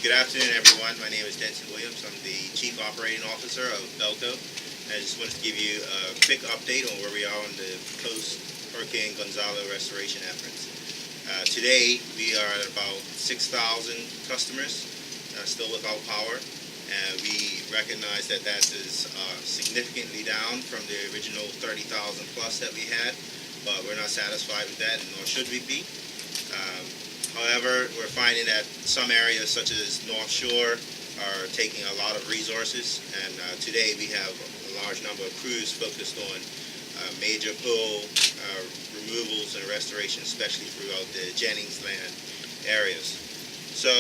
Good afternoon, everyone. My name is Denton Williams. I'm the Chief Operating Officer of Belco. I just wanted to give you a quick update on where we are on the post-Hurricane Gonzalo restoration efforts. Today, we are at about 6,000 customers still without power, and we recognize that that is significantly down from the original 30,000 plus that we had, but we're not satisfied with that, nor should we be. However, we're finding that some areas, such as North Shore, are taking a lot of resources, and today we have a large number of crews focused on major pool removals and restoration, especially throughout the Jennings Land areas. So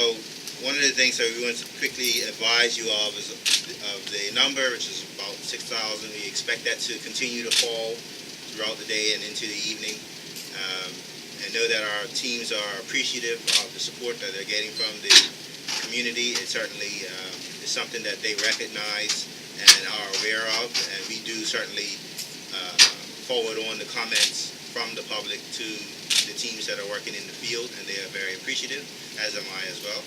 one of the things that we want to quickly advise you of is of the number, which is about 6,000. We expect that to continue to fall throughout the day and into the evening. I know that our teams are appreciative of the support that they're getting from the community. It certainly is something that they recognize and are aware of, and we do certainly forward on the comments from the public to the teams that are working in the field, and they are very appreciative, as am I as well.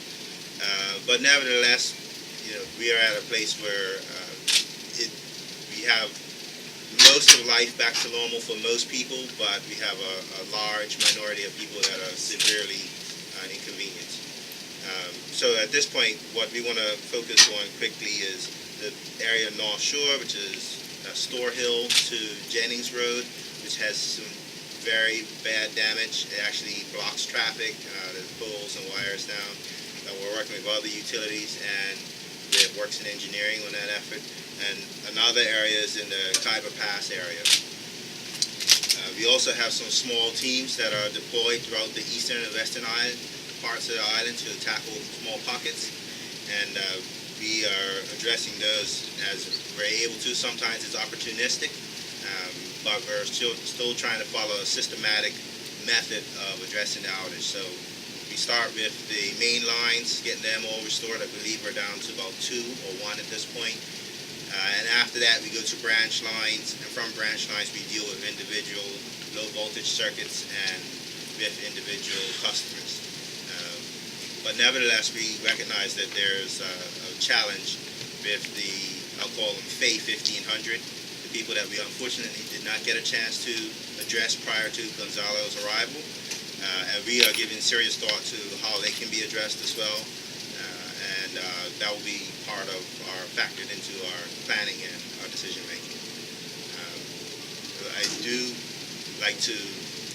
But nevertheless, we are at a place where we have most of life back to normal for most people, but we have a large minority of people that are severely inconvenienced. So at this point, what we want to focus on quickly is the area North Shore, which is Store Hill to Jennings Road, which has some very bad damage. It actually blocks traffic. There's poles and wires down. We're working with other utilities and with Works and Engineering on that effort. And another area is in the Khyber Pass area. We also have some small teams that are deployed throughout the eastern and western parts of the island to tackle small pockets. And we are addressing those as we're able to. Sometimes it's opportunistic, but we're still trying to follow a systematic method of addressing the outage. So we start with the main lines, getting them all restored. I believe we're down to about 2 or 1 at this point. And after that, we go to branch lines, and from branch lines, we deal with individual low voltage circuits and with individual customers. But nevertheless, we recognize that there's a challenge with the, I'll call them FAY 1500, the people that we unfortunately did not get a chance to address prior to Gonzalo's arrival. And we are giving serious thought to how they can be addressed as well. And that will be part of factored into our planning and our decision making. I do like to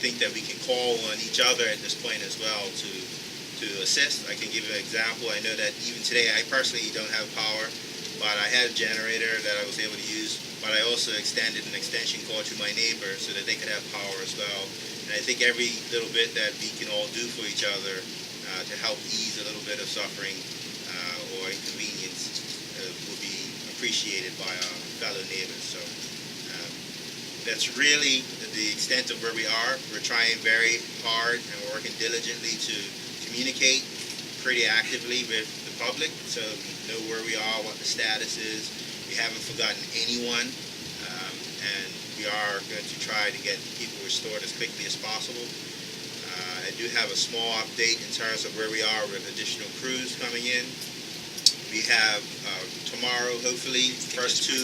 think that we can call on each other at this point as well to assist. I can give you an example. I know that even today I personally don't have power, but I had a generator that I was able to use, but I also extended an extension cord to my neighbor so that they could have power as well. And I think every little bit that we can all do for each other to help ease a little bit of suffering or inconvenience will be appreciated by our fellow neighbors. So that's really the extent of where we are. We're trying very hard and we're working diligently to communicate pretty actively with the public so we know where we are, what the status is. We haven't forgotten anyone, and we are going to try to get people restored as quickly as possible. I do have a small update in terms of where we are with additional crews coming in. We have tomorrow, hopefully, first 2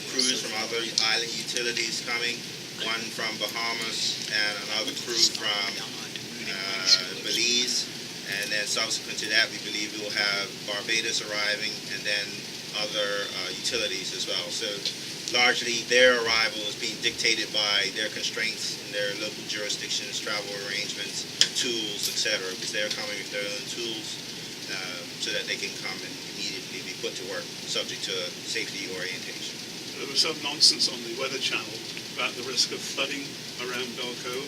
crews from other island utilities coming, one from Bahamas and another crew from Belize. And then subsequent to that, we believe we will have Barbados arriving and then other utilities as well. So largely their arrival is being dictated by their constraints in their local jurisdictions, travel arrangements, tools, etc., because they're coming with their own tools so that they can come and immediately be put to work, subject to safety orientation. There was some nonsense on the Weather Channel about the risk of flooding around Belco.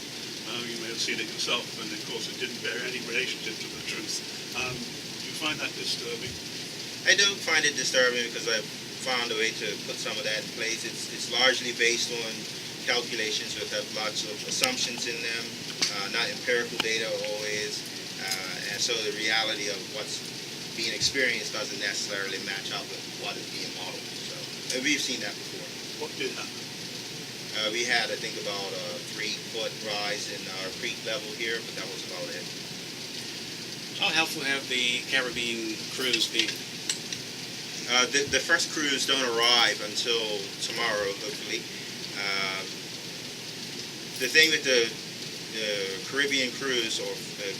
You may have seen it yourself, and of course it didn't bear any relationship to the truth. Do you find that disturbing? I don't find it disturbing because I've found a way to put some of that in place. It's largely based on calculations which have lots of assumptions in them, not empirical data always, and so the reality of what's being experienced doesn't necessarily match up with what is being modeled. So we've seen that before. What did happen? We had, I think, about a 3-foot rise in our creek level here, but that was about it. How helpful have the Caribbean crews been? The first crews don't arrive until tomorrow, hopefully. The thing with the Caribbean cruise, or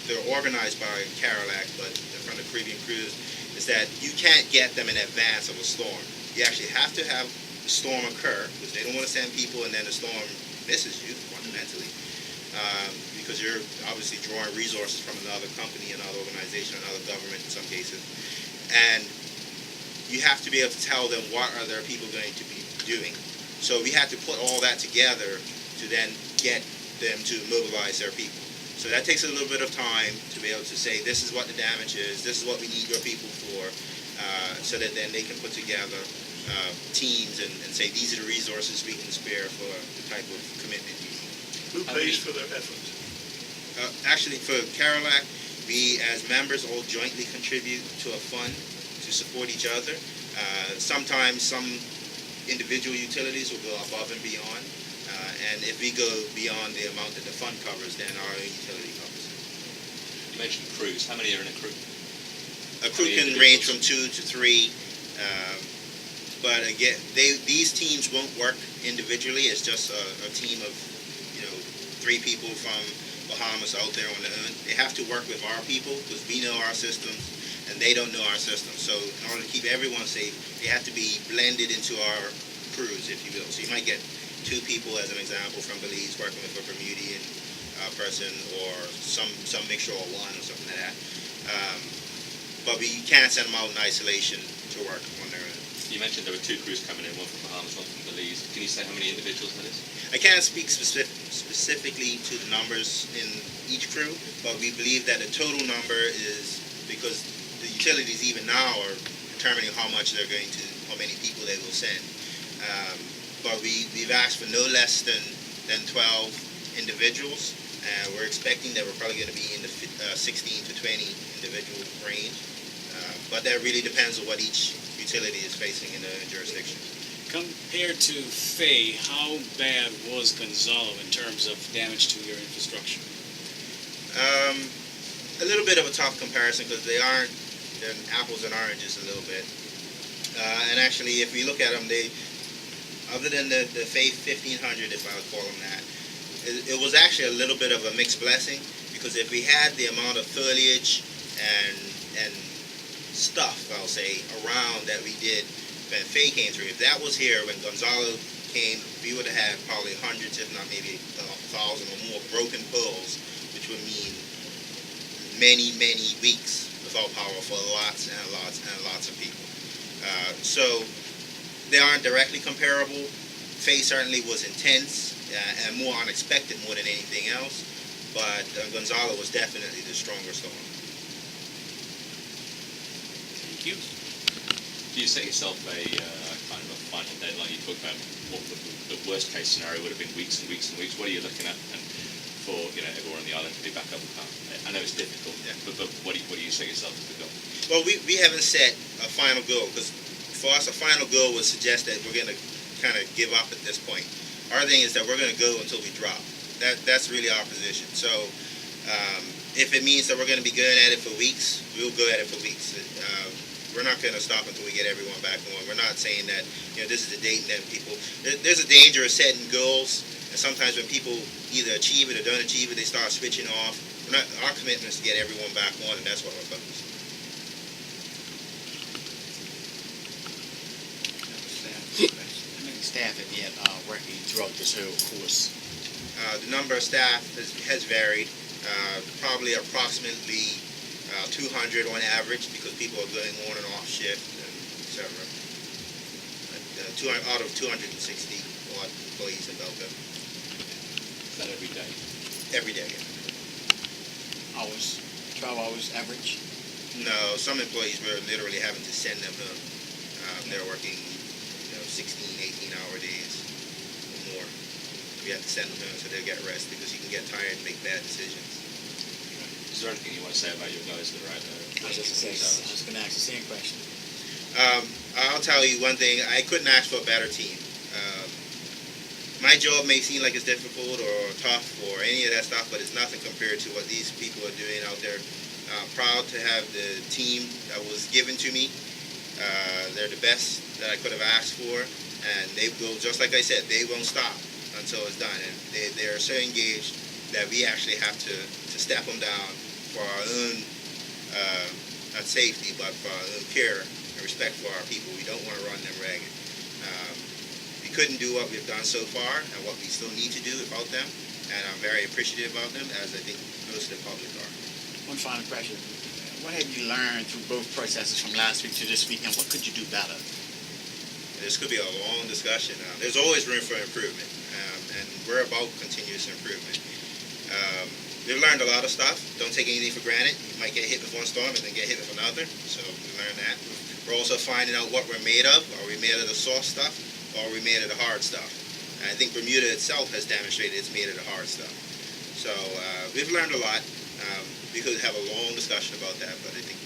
they're organized by Carilac, but they're from the Caribbean cruise, is that you can't get them in advance of a storm. You actually have to have the storm occur, because they don't want to send people and then the storm misses you fundamentally, because you're obviously drawing resources from another company, another organization, another government in some cases, and you have to be able to tell them what are their people going to be doing. So we had to put all that together to then get them to mobilize their people. So that takes a little bit of time to be able to say, this is what the damage is, this is what we need your people for, so that then they can put together teams and say, these are the resources we can spare for the type of commitment you need. Who pays for their effort? Actually, for Carilac, we as members all jointly contribute to a fund to support each other. Sometimes some individual utilities will go above and beyond. And if we go beyond the amount that the fund covers, then our utility covers it. You mentioned crews. How many are in a crew? A crew can range from 2 to 3. But again, these teams won't work individually. It's just a team of 3 people from Bahamas out there on their own. They have to work with our people because we know our systems and they don't know our systems. So in order to keep everyone safe, they have to be blended into our crews, if you will. So you might get 2 people, as an example, from Belize working with a Bermudian person, or some mixture of 1 or something like that. But we can't send them out in isolation to work on their own. You mentioned there were 2 crews coming in, one from Bahamas, one from Belize. Can you say how many individuals that is? I can't speak specifically to the numbers in each crew, but we believe that the total number is, because the utilities even now are determining how many people they will send. But we've asked for no less than 12 individuals, and we're expecting that we're probably going to be in the 16 to 20 individual range. But that really depends on what each utility is facing in the jurisdiction. Compared to Faye, how bad was Gonzalo in terms of damage to your infrastructure? A little bit of a tough comparison because they're apples and oranges a little bit. And actually, if we look at them, other than the Faye 1500, if I would call them that, it was actually a little bit of a mixed blessing, because if we had the amount of foliage and stuff, I'll say, around that we did when Faye came through, if that was here when Gonzalo came, we would have had probably hundreds, if not maybe 1,000 or more broken poles, which would mean many, many weeks without power for lots and lots and lots of people. So they aren't directly comparable. Faye certainly was intense and more unexpected more than anything else, but Gonzalo was definitely the stronger storm. Thank you. Do you set yourself a kind of a final deadline? You talked about what the worst case scenario would have been weeks and weeks and weeks. What are you looking at and for everyone on the island to be back up? I know it's difficult, yeah, but what do you set yourself as the goal? Well, we haven't set a final goal, because for us a final goal would suggest that we're going to kind of give up at this point. Our thing is that we're going to go until we drop. That's really our position. So if it means that we're going to be going at it for weeks, we'll go at it for weeks. We're not going to stop until we get everyone back on. We're not saying that this is the date and then people. There's a danger of setting goals, and sometimes when people either achieve it or don't achieve it, they start switching off. Our commitment is to get everyone back on, and that's what we're focused on. How many staff have you had working throughout this whole course? The number of staff has varied, probably approximately 200 on average, because people are going on and off shift, and et cetera. Out of 260 odd employees in Belco. Is that every day? Every day. Hours? 12 hours average? No, some employees we're literally having to send them home. They're working 16, 18-hour days or more. We have to send them home so they'll get rest, because you can get tired and make bad decisions. Is there anything you want to say about your guys that are out there? I was going to ask the same question. I'll tell you one thing, I couldn't ask for a better team. My job may seem like it's difficult or tough or any of that stuff, but it's nothing compared to what these people are doing out there I'm proud to have the team that was given to me. They're the best that I could have asked for, and they will, just like I said, they won't stop until it's done. And they are so engaged that we actually have to step them down for our own, not safety, but for our own care and respect for our people. We don't want to run them ragged. We couldn't do what we've done so far and what we still need to do without them, and I'm very appreciative of them, as I think most of the public are. One final question. What have you learned through both processes from last week to this week, and what could you do better? This could be a long discussion. There's always room for improvement, and we're about continuous improvement. We've learned a lot of stuff. Don't take anything for granted. You might get hit with one storm and then get hit with another, so we learned that. We're also finding out what we're made of. Are we made of the soft stuff, or are we made of the hard stuff? And I think Bermuda itself has demonstrated it's made of the hard stuff. So we've learned a lot. We could have a long discussion about that, but I think